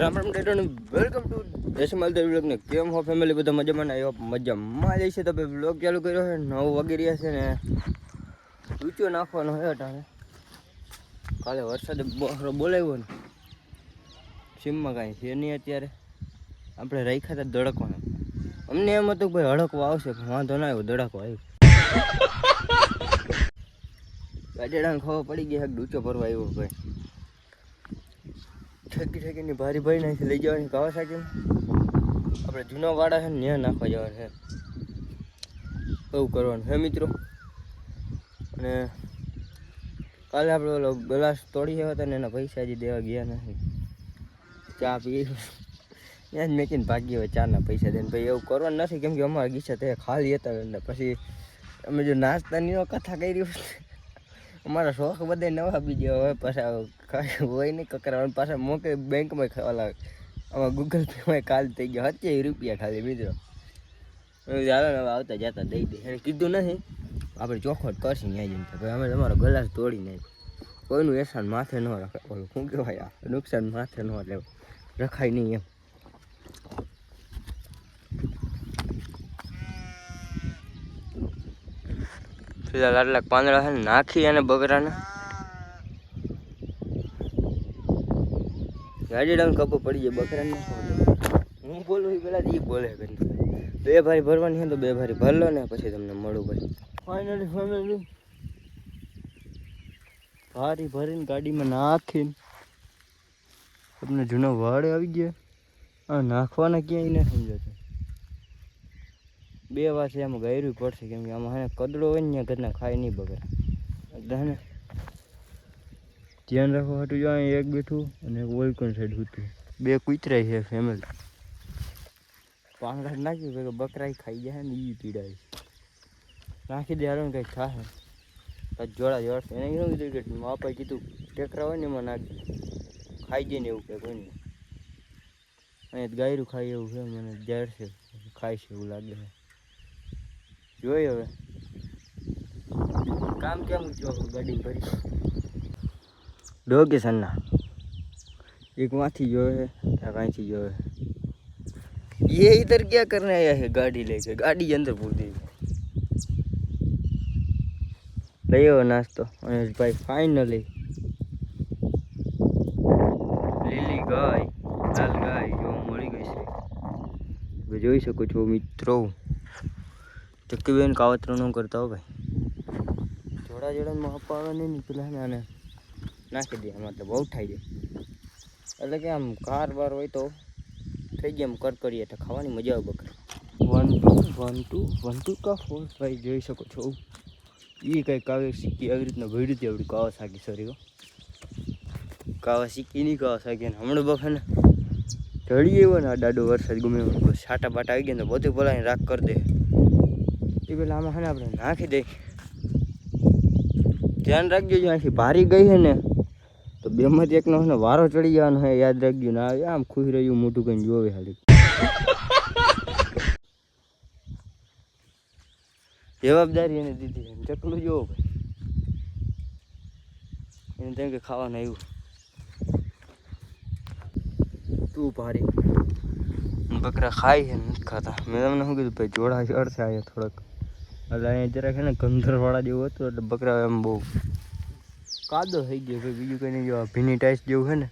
રામ રામ ડેટો ને welcome to દેશમાલ Dev vlog ને કેમ હો ફેમિલી બધા મજામાં ને આવ્યો મજામાં જ છે. તો ભાઈ વ્લોગ ચાલુ કર્યો છે 9 વાગી રહ્યા છે ને ઊંચો નાખવાનો છે અટાણે. કાલે વરસાદે બોલાવ્યો ને સીમમાં કાંઈ છે નહીં અત્યારે. આપણે રાખ્યા હતા દડકવાનો. અમને એમ હતું કે ભાઈ હડકવો આવશે પણ વાંધો ના આવ્યો, દડકો આવ્યો. ગાડીડાને ખબર પડી ગઈ ઊંચો ભરવા આવ્યો ભાઈ. ઠેકીની ભારી ભાઈ નાખી લઈ જવાની કાવાસાકીમાં. આપણે જૂના વાડા છે ને ત્યાં નાખવા જવાનું છે, એવું કરવાનું છે મિત્રો. અને કાલે આપણે ઓલો ગ્લાસ તોડી આવ્યા હતા ને એના પૈસા હજી દેવા ગયા નથી. ચા પી ત્યાં જ મેકીને ભાગી હોય ચાના પૈસા દઈને. ભાઈ એવું કરવાનું નથી કેમ કે અમારા ગીચા તે ખાલી હતા એટલે પછી અમે જો નાસ્તાની કથા કરી અમારા શોખ બધા નવા બીજા હોય પાછા હોય નહીં કકરાવાનું પાછા મોકે બેંકમાં ખાવા આમાં ગૂગલ પેમાં કાલ થઈ ગયો 70 રૂપિયા ખાલી મિત્રો. ચાલો ને હવે આવતા જતા દઈ દે એને કીધું નથી આપણે ચોખવટ કરશે ત્યાં જઈને. ભાઈ અમે તમારો ગ્લાસ તોડી નાખ્યો. કોઈનું એહસાન માથે ન રખાય, ઓલું શું કહેવાય નુકસાન માથે ન રખાય નહીં એમ. ફિલહાલ આટલા પાંદડા છે ને નાખી અને બગરાને ગાડી ડાઉન કપો પડી જાય બકરાને. હું બોલું એ પેલા એ બોલે કરી 2 ભારી ભરવાની છે તો 2 ભારી ભર લો ને પછી તમને મળું ભાઈ. ફાઇનલી ભારી ભરીને ગાડીમાં નાખીને તમને જૂનો વાડ આવી ગયા. હા નાખવાના ક્યાંય ના સમજાતો. 2 વાર છે આમાં ગાયરું પડશે કેમ કે આમાં હે કદડો હોય ને ઘરના ખાય નહીં બગર. એટલે હે ને ધ્યાન રાખવા હાટું જો એક બેઠું અને એક વોલ્કન સાઈડ હતું. 2 કૂતરાય છે ફેમિલી. પાંગડા નાખ્યું કે બકરાઈ ખાઈ જાય ને એ પીડાય નાખી દે હારો ને કંઈક થાય જોડા જોડશે. એને એવું કીધું કે માપાએ કીધું ટેકરા હોય ને એમાં નાખી ખાઈ જાય ને એવું કંઈક હોય ને. અહીંયા ગાયરું ખાય એવું છે મને જડશે ખાય છે એવું લાગે છે. જોઈ હવે કામ કેમ જો ગાડી ભરી ડોગે સન્ના એક માંથી જોવે ત્યાં કાંઈથી જોવે. ये इधर क्या करने आया है गाड़ी लेके? गाड़ी अंदर पूछ दी लयो नाश्तो અને ભાઈ ફાઇનલી લીલી ગાય લાલ ગાય જો મળી ગઈ છે. તમે જોઈ શકો છો મિત્રો. ચક્કીબેન કાવતરો ન કરતા હો ભાઈ. જોડા જોડામાં અપાવે નહીં પેલા આને નાખી દે મતલબ ઉઠાઈ દે એટલે કે આમ કાર બાર હોય તો થઈ ગયા કરકરીએ તો ખાવાની મજા આવે બકરા. 1 2 કા 4 5 જોઈ શકો છો. એ કંઈક કાવે સિક્કી આવી રીતના ભેડી હતી આવડી કાવાસાકી સોરી કાવા સિક્કી નહીં કાવાસાકી. ને હમણાં બફે ને ઢળી આવ્યો ને આ દાડો વરસાદ ગમે છાટા બાટા આવી ગયા ને બધું બોલાવીને રાખ કરી દે. એ પેલા આમાં છે ને આપણે નાખી દઈ. ધ્યાન રાખજો જો અહીંથી ભારી ગઈ છે ને તો 2માંથી એકનો છે ને વારો ચડી જવાનો હોય યાદ રાખજો ને. આમ ખુશ રહ્યું મોટું કંઈ જોવે ખાલી જવાબદારી એને દીધી. ચકલું જોવો ભાઈ એને તેમ કે ખાવાનું આવ્યું તું ભારી બકરા ખાય છે નથી ખાતા. મેં તમને શું કીધું ભાઈ જોડા ચડશે અહીંયા થોડાક એટલે અહીંયા જરાક છે ને ગંધરવાળા જેવું હતું એટલે બકરા એમ બહુ કાદો થઈ ગયો ભાઈ. બીજું કંઈ નહીં જો ભીની ટાઈસ જેવું છે ને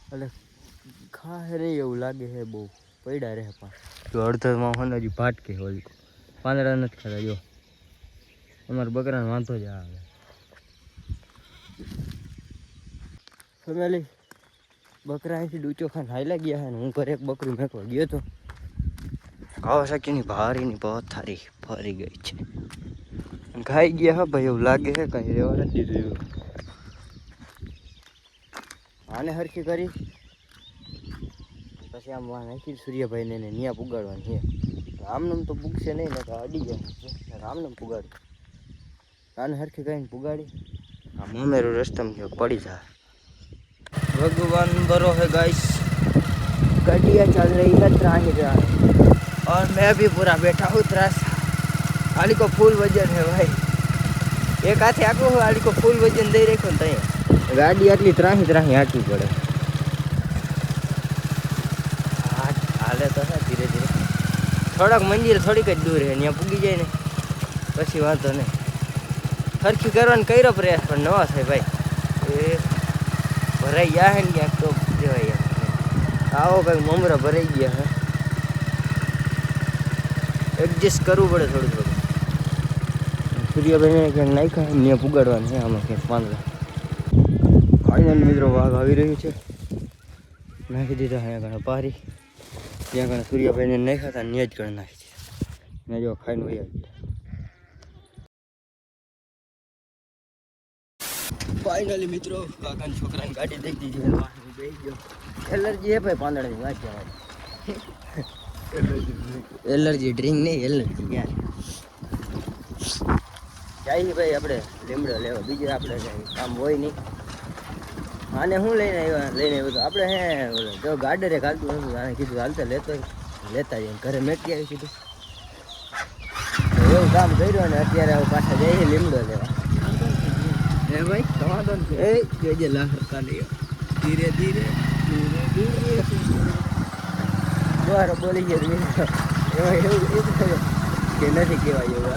એટલે ખા રે એવું લાગે છે બહુ પડ્યા રહે. પણ જો અડધમાં હોય ને હજી ભાટકે હોય પાંદડા નથી ખાતા. જો અમારા બકરાને વાંધો જ આવે ફેમિલી. બકરા અહીંથી ડૂચો ખાને હાઈલા ગયા છે ને હું ઘરે એક બકરું મેકવા ગયો હતો. કાવાસાકીની ભારીની પથારી ફરી ગઈ છે ખાઈ ગયા. હા ભાઈ એવું લાગે છે કંઈ રહેવા નથી દીધું. આને હરખી કરી પછી આમ નાખી સૂર્યભાઈને એને ન્યા પુગાડવાની છે. રામનામ તો પૂગશે નહીં ને અડી જાય રામનામ પુગાડી. આને હરખી કરીને પુગાડી આમ અમેરું રસ્તામાં ક્યાંક પડી જાય. भगवान बरो है गाइस. गाड़ियाँ चल रही है त्राही और मैं भी पूरा बैठा हूँ त्रास. आली को फुल वजन है भाई. एक हाथे आखो आली को फुल वजन दे रखो ने गाड़ी आटली ત્રાહી હાંકવી પડે. ધીરે ધીરે થોડાક મંદિર થોડીક જ દૂર છે ત્યાં પૂગી જાય ને પછી વાંધો નહીં. સરખી કરવાનો કર્યો પ્રયાસ પણ ન થાય ભાઈ. એ ભરાઈ ગયા છે ને ક્યાંક તો કહેવાય આવો કંઈક મમરા ભરાઈ ગયા હે. એડજસ્ટ કરવું પડે થોડું થોડું. સૂર્યાભાઈને ક્યાંક નાખ્યા ત્યાં પુગાડવાનું છે આમાં ક્યાંક પાંદડા. ફાઇનલ મિત્રો વાઘ આવી રહ્યું છે. નાખી દીધા અહીંયા ઘણા પારી. ત્યાં ઘણા સૂર્યાભાઈને નાખ્યા હતા ત્યાં જ ઘણા નાખી દીધા. મેં જો ખાઈને વહી આવી. ફાઇનલી મિત્રો કાકાના છોકરાની ગાડી દઈ દીધી. બેસી ગયો. એલર્જી હે ભાઈ પાંદડાની વાત જવાની. એલર્જી ડ્રિંક નહીં એલર્જી યાર. જાય ભાઈ આપણે લીમડો લેવા. બીજે આપણે કામ હોય નહીં. આને શું લઈને આવ્યો તો આપણે હે જો ગાર્ડરે ખાલતું નથી. આને કીધું હાલતા લેતા જઈએ ઘરે મેકી આવી કીધું. એવું કામ કર્યું ને અત્યારે હવે પાછા જઈએ લીમડો લેવા. હે ભાઈ સમાધાન એ જોજે લાહરતા લઈ ધીરે ધીરે ધીરે ધીરે દ્વારા બોલી ગયો એમાં એવું કે નથી કહેવાય એવું.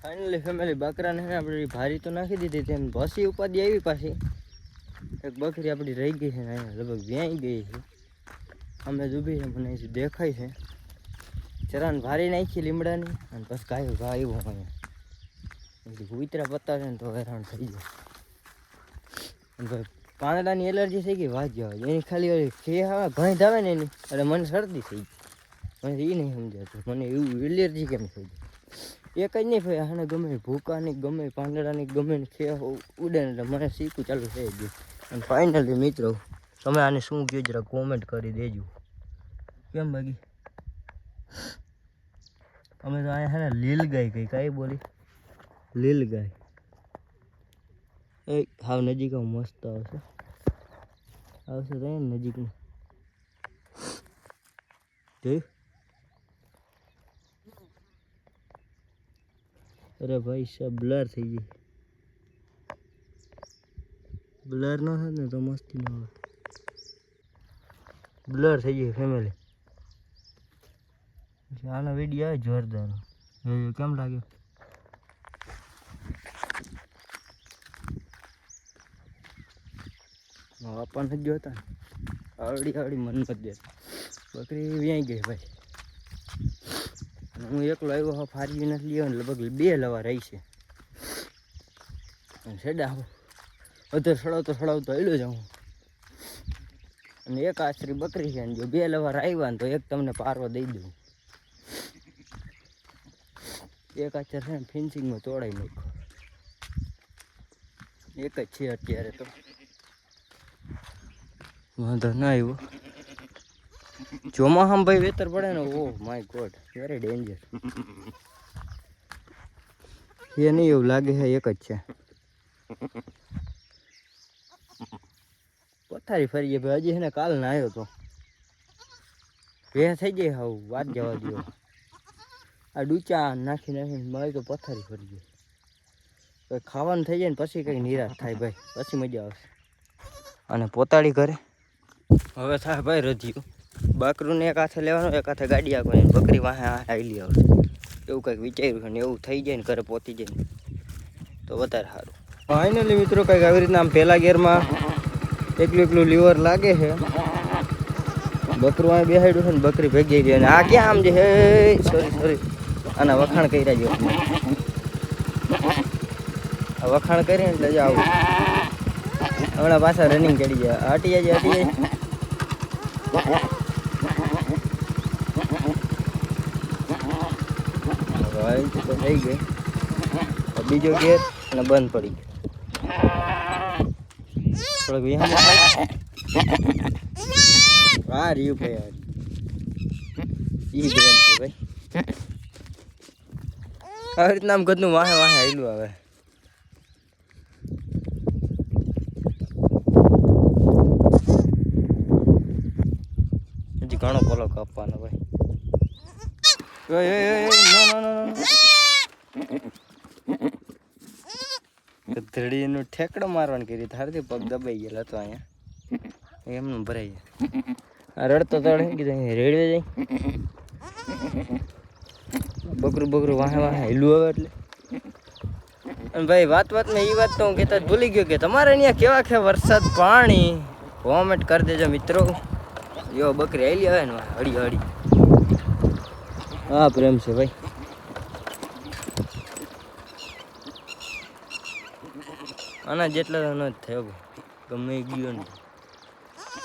ફાઇનલી ફેમિલી બકરાને આપણે ભારી તો નાખી દીધી તેમ ભસી ઉપાધિ આવી પાછી. એક બકરી આપણી રહી ગઈ છે ને અહીંયા લગભગ વ્યાઈ ગઈ છે. અમે જ ઊભી છે મને દેખાય છે. ચરાને ભારી નાખી લીમડાની અને પછી ગાયું ઘા આવ્યું અહીંયા ઉતરા પત્તા છે ને તો હેરાન થઈ ગયો. પાંદડાની એલર્જી થઈ ગઈ વાત જવા એની ખાલી ખે આવે ઘણી ધાવે ને એની એટલે મને શરદી થઈ ગઈ. મને એ નહીં સમજાતું મને એવું એલર્જી કેમ થઈ ગઈ. એક જ નહીં ભાઈ આને ગમે ભૂકાની ગમે પાંદડાની ગમે ને ખે ઉડે ને એટલે મને શીખવું ચાલુ થઈ ગયું. અને ફાઇનલી મિત્રો તમે આને શું કહો જરા કોમેન્ટ કરી દેજો. કેમ બાકી અમે તો અહીંયા છે ને લીલ ગાય કઈ કાંઈ બોલી લીલ ગાય એ હાવ નજીક મસ્ત આવશે આવશે તો નજીકનું જોયું. અરે ભાઈ સાહેબ બ્લર થઈ ગઈ. બ્લર ન થાય ને તો મસ્તી ન આવે. બ્લર થઈ ગઈ ફેમિલી. આનો વિડીયો આવે જોરદાર. કેમ લાગ્યો? બાપા નથી જોતા આવડી મન નથી દેતા. બકરી વ્યાઈ ગઈ ભાઈ. હું એકલો આવ્યો હા ફારી નથી લેવા ને લગભગ 2 લવા રહી છે. સેડા વધારે સડાવતો એલો જાઉં. અને એક આશરી બકરી છે ને જો 2 લવાર આવ્યા ને તો એક તમને પારવા દઈ દઉં. એક આચર છે ને ફેન્સિંગમાં તોડાઈ નાખ્યો. એક જ છે અત્યારે તો વાંધો ના આવ્યો. ચોમાસામાં ભાઈ વેતર પડે ને oh my God very danger. એ નહીં એવું લાગે છે એક જ છે. પથારી ફરીએ ભાઈ હજી છે ને કાલ ના આવ્યો તો ભે થઈ જાય હાવ વાત જવા દો. આ ડૂચા નાખીને મારી તો પથારી ફરી ગઈ. ખાવાનું થઈ જાય ને પછી કંઈક નિરાશ થાય ભાઈ પછી મજા આવશે. અને પોતાડી ઘરે હવે થાય ભાઈ રધ્યું. બકરું ને એક હાથે લેવાનું એક હાથે ગાડી આપવાની બકરી વાહે આવેલી આવશે એવું કંઈક વિચાર્યું છે ને એવું થઈ જાય ને ઘરે પહોંચી જાય ને તો વધારે સારું. ફાઇનલી મિત્રો કંઈક આવી રીતના આમ પહેલા ગેરમાં એકલું લીવર લાગે છે. બકરું આ બેહાડ્યું છે ને બકરી ભેગી ગઈ અને આ ક્યાં આમ જે હે સોરી આના વખાણ કર્યા જો આ વખાણ કરીને એટલે જ આવું હમણાં પાછા રનિંગ ચડી જાય. હટી જાય તો થઈ ગઈ. બીજો ગેર અને બંધ પડી ગયો. થોડોક હા રહ્યું ભાઈ ઈ પ્રેમ છે ભાઈ. આવી રીતના આમ ગદનું વાહે હાયલું આવે. હજી ઘણો પોલો કાપવાનો ભાઈ. ધડીનું ઠેકડો મારવાનું કરી તારથી પગ દબાઈ ગયેલો હતો અહીંયા. એમનું ભરાઈ જાય. આ રડતો તળ કીધું રેડવે જાય બકરું વાહે હેલું આવે એટલે. અને ભાઈ વાતમાં એ વાત તો હું કહેતા ભૂલી ગયો કે તમારે અહીંયા કેવા છે વરસાદ પાણી કોમેન્ટ કરી દેજો મિત્રો. યો બકરી આવેલી આવે ને હળી હા પ્રેમ છે ભાઈ. આના જેટલા તો ન જ થયો ભાઈ ગમે ગયો ને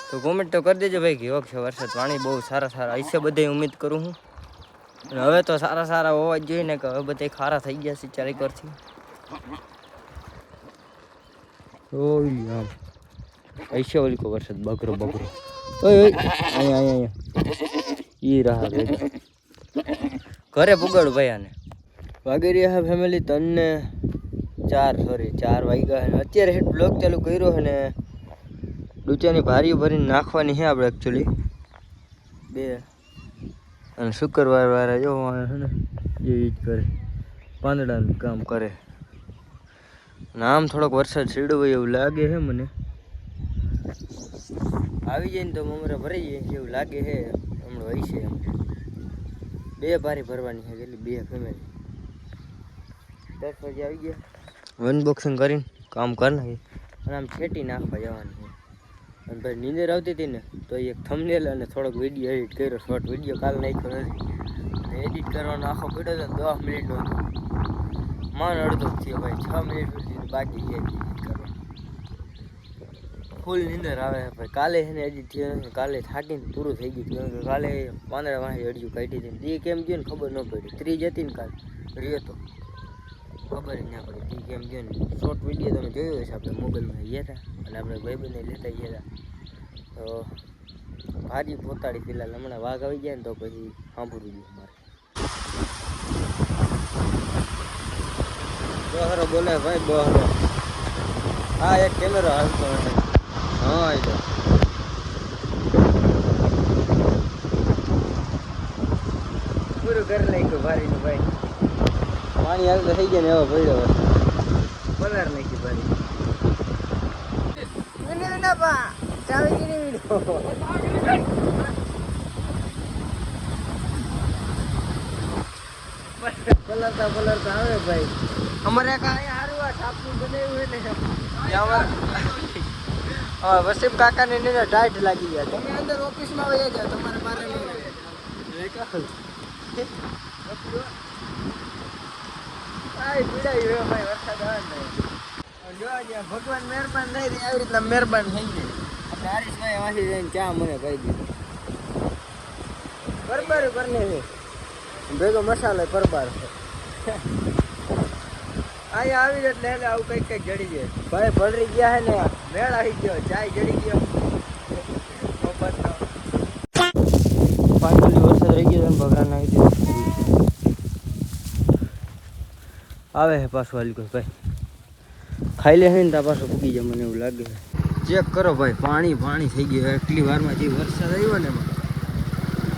તો કોમેન્ટ તો કરી દેજો ભાઈ કેવો છે વરસાદ પાણી. બહુ સારા હશે બધે ઉમ્મીદ કરું હું. અને હવે તો સારા હોવા જ જોઈએ ને કે હવે બધા ખારા થઈ ગયા છે ચારેક વર્ષથી. આમ હશે ઓલી કો વરસાદ બકરો ઓય અહીંયા ઈ રાહ ઘરે પુગાડું ભાઈ આને વાગી રહ્યા ફેમિલી 4 વાગ્યા. અત્યારે હેઠ બ્લોગ ચાલુ કર્યો છે ને ડૂચાની ભારીઓ ભરીને નાખવાની છે આપણે એકચ્યુઅલી 2. અને શુક્રવાર વાળા જો છે ને એ જ કરે પાંદડાનું કામ કરે. અને આમ થોડોક વરસાદ સીડો હોય એવું લાગે છે મને. આવી જાય ને તો મમરા ભરાઈ જાય એવું લાગે છે હમણાં હોય છે એમ. 2 ભારી ભરવાની છે કેટલી 2 ફેમિલી 10 વાગે આવી ગયા અનબોક્સિંગ કરીને કામ કરી નાખી. અને આમ છેટી નાખવા જવાની છે. અને ભાઈ નીંદર આવતી હતી ને તો એક થંબનેલ અને થોડોક વિડીયો એડિટ કર્યો શોર્ટ વિડીયો કાલ નાખ્યો નથી. અને એડિટ કરવાનો આખો પડ્યો હતો 10 મિનિટનો હતો માન અડધો થયો ભાઈ 6 મિનિટ સુધી બાકી છે એડિટ કરવાનો. ફૂલ નીંદર આવે ભાઈ. કાલે છે ને એડિટ થયો નથી કાલે થાકીને પૂરું થઈ ગયું કેમ કે કાલે પાંદડા વાંહી અડજ્યું કાઢી હતી એ કેમ ગયો ને ખબર ન પડી. 3 હતી ને કાલે રહ્યો તો ખબર જ ના પડી તી કેમ ગયો ને. શોર્ટ વિડીયો તમે જોયો હશે આપણે મોબાઈલમાં ગયા હતા અને આપણે ભાઈબંધને લેતા ગયા હતા તો ભારી પોતાડી ફિલહાલ હમણાં વાઘ આવી ગયા ને તો પછી સાંભળવું જોઈએ મારે. બહરો બોલે ભાઈ બહરો. હા એક કેમેરો હાલતો હા એ તો પૂરું કરી નાખ્યું ભારીનું ભાઈ. પાણી હાલ તો થઈ ગયા ને એવો પડ્યો પલાર નાખી ભારી. પલરતા આવે ભાઈ. અમારે સારું આ સાપનું બનાવ્યું હોય ને હા વસીમ કાકાને ટાઈટ લાગી ગયા. તમે અંદર ઓફિસમાં વહી જાઓ તમારે મારે ભગવાન મહેરબાન નહીં આવી રીતના મહેરબાન થઈ જાય. આપણે હરીશભાઈ વાંચી જઈને ચા મને કહી દીધું બરબાર કરને છે ભેગો મસાલો બરબાર છે. અહીંયા આવી એટલે એટલે આવું કંઈક જડી જાય ભાઈ. ભળરી ગયા હે ને મેળ આવી ગયો ચાય જડી ગયો. પાછળ વરસાદ રહી ગયો ભગવાન આવી ગયો આવે છે પાછું હાલી કોઈ ભાઈ ખાઈ લે છે ને ત્યાં પાછું પૂગી જાય મને એવું લાગે છે. ચેક કરો ભાઈ પાણી થઈ ગયું એટલી વારમાં જે વરસાદ આવ્યો ને એમાં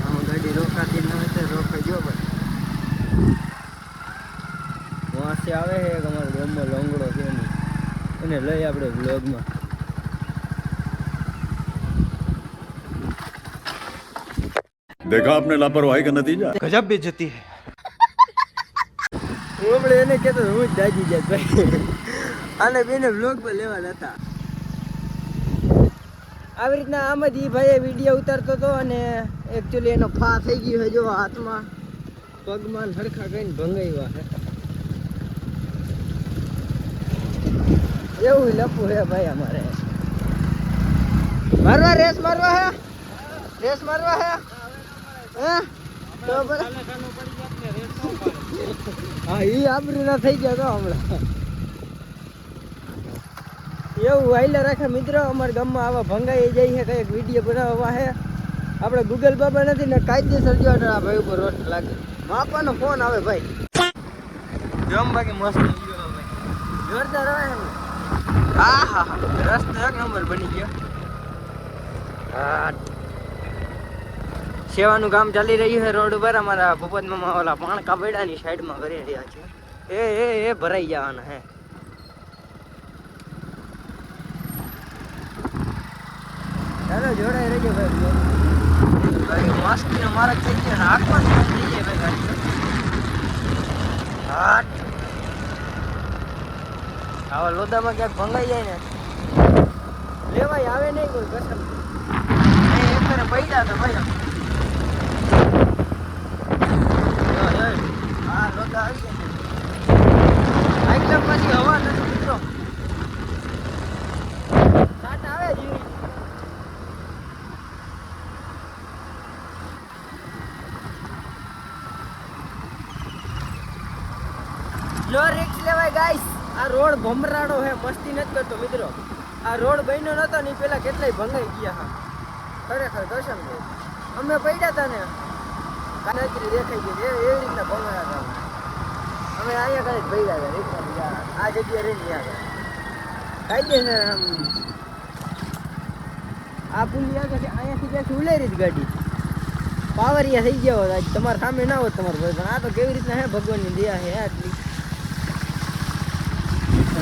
આમાં ગાડી રોકાતી ન હોય તો રોકાઈ ગયો ભાઈ. વાંસે આવે છે એક અમારો ગામમાં લોંગડો છે એને લઈ આપણે બ્લોગમાં. देखा आपने लापरवाही का नतीजा गजब बेइज्जती है. હું આપણે એને કહેતો હું જ દાજી જાય ભાઈ. આને બેને બ્લોગ પર લેવા નતા. આવી રીતના આમ જ એ ભાઈ વિડીયો ઉતારતો હતો અને એકચ્યુઅલી એનો ફા થઈ ગયો છે જો હાથમાં પગમાં હરખા કહીને ભંગાવ્યા છે એવું લપું હે ભાઈ. અમારે મારવા રેસ મારવા હે હે તો હા એ આબરૂ ના થઈ ગયા તો હમણાં એવું વાયલા રાખે મિત્રો. અમારા ગામમાં આવા ભંગાઈ જાય છે કંઈક વિડીયો બનાવવા હે આપણે ગૂગલ બાબા નથી ને કાયદેસર જો આ ભાઈ ઉપર રોસ્ટ લાગે. બાપાનો ફોન આવે ભાઈ જમ બાકી મસ્ત જોરદાર આવે. હા હા હા રસ્તો એક નંબર બની ગયો. હા સેવાનું કામ ચાલી રહ્યું છે રોડ ઉપર. અમારા ભૂપત મામા ઓલા પાણકા બેડાની સાઈડમાં કરી રહ્યા છે. એ ભરાઈ જવાના હે. ચાલો જોડાઈ રહેજો ભાઈ. ગાડી મસ્તીનો માર્ગ થઈ ગયો ને આખમાં થઈ જાય ભાઈ ગાડી. હાટ આવા લોદામાં ક્યાંક ભંગાઈ જાય ને લેવાય આવે નહીં કોઈ કસમ. એક ફેરે પૈડા તો ભાઈ હા લોદા આવી ગયા. એકદમ પછી હવા નથી મિત્રો. સાટ આવે જીવી. નો રિક્સ લેવાય ગાઈસ. આ રોડ ભમરાડો હે, મસ્તી નથી કરતો મિત્રો. આ રોડ બન્યો નતો ને પેલા કેટલાય ભંગાઈ ગયા હા. ખરેખર કસમ છે. અમે પડ્યા હતા ને કાનકરી દેખાઈ ગઈ એવી રીતના ભંગાયા હતા. અમે અહીંયા કઈ પડ્યા હતા આ જગ્યા રહી ગયા કાયદેસર આમ આ પુલી આગળ અહીંયાથી ક્યાંથી ઉલેરી જ ગાડી પાવરિયા થઈ ગયા હોત. આજ તમારા સામે ના હોત તમારો ભાઈ. પણ આ તો કેવી રીતના હે ભગવાનની દયા હે આટલી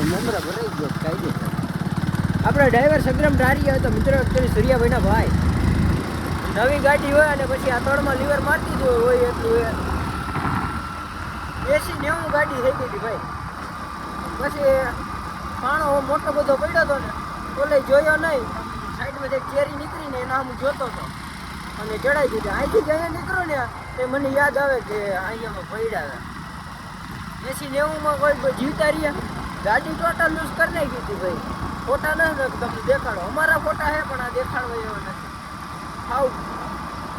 નંબરા ભરાઈ ગયો કાયદેસર. આપણા ડ્રાઈવર સંગ્રામ ધારી હતો મિત્રો એકચુઅલી સૂર્યાભાઈના ભાઈ. નવી ગાડી હોય અને પછી આ તળમાં લીવર મારતી જ હોય એટલું 80-90 ગાડી થઈ ગઈ હતી ભાઈ. પછી પાણો મોટો બધો પડ્યો હતો ને ઓલે જોયો નહીં. સાઈડમાં એક ચેરી નીકળીને એના હું જોતો હતો અને ચડાઈ દીધી. અહીંથી જ અહીંયા નીકળો ને તે મને યાદ આવે કે અહીંયામાં પડ્યા હતા 80-90માં કોઈ જીવતા રહ્યા. ગાડી ટોટલ લૂઝ કરી નાખી હતી ભાઈ. ફોટા ના તમને દેખાડો. અમારા ફોટા છે પણ આ દેખાડવા એવા નથી. હાવ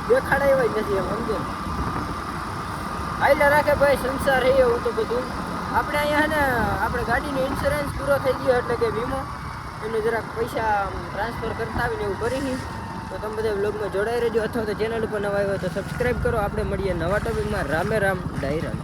દેખાડા એવા જ નથી એમ સમજો. હાઈલા રાખે ભાઈ સંસાર છે એવું તો બધું. આપણે અહીંયા ને આપણે ગાડીનો ઇન્સ્યોરન્સ પૂરો થઈ ગયો એટલે કે વીમો એને જરાક પૈસા ટ્રાન્સફર કરતા આવીને એવું કરી. તો તમે બધા વ્લોગમાં જોડાઈ રહેજો અથવા તો ચેનલ ઉપર નવા આવ્યો તો સબસ્ક્રાઈબ કરો. આપણે મળીએ નવા ટોપિકમાં. રામે રામ ડાયરામ.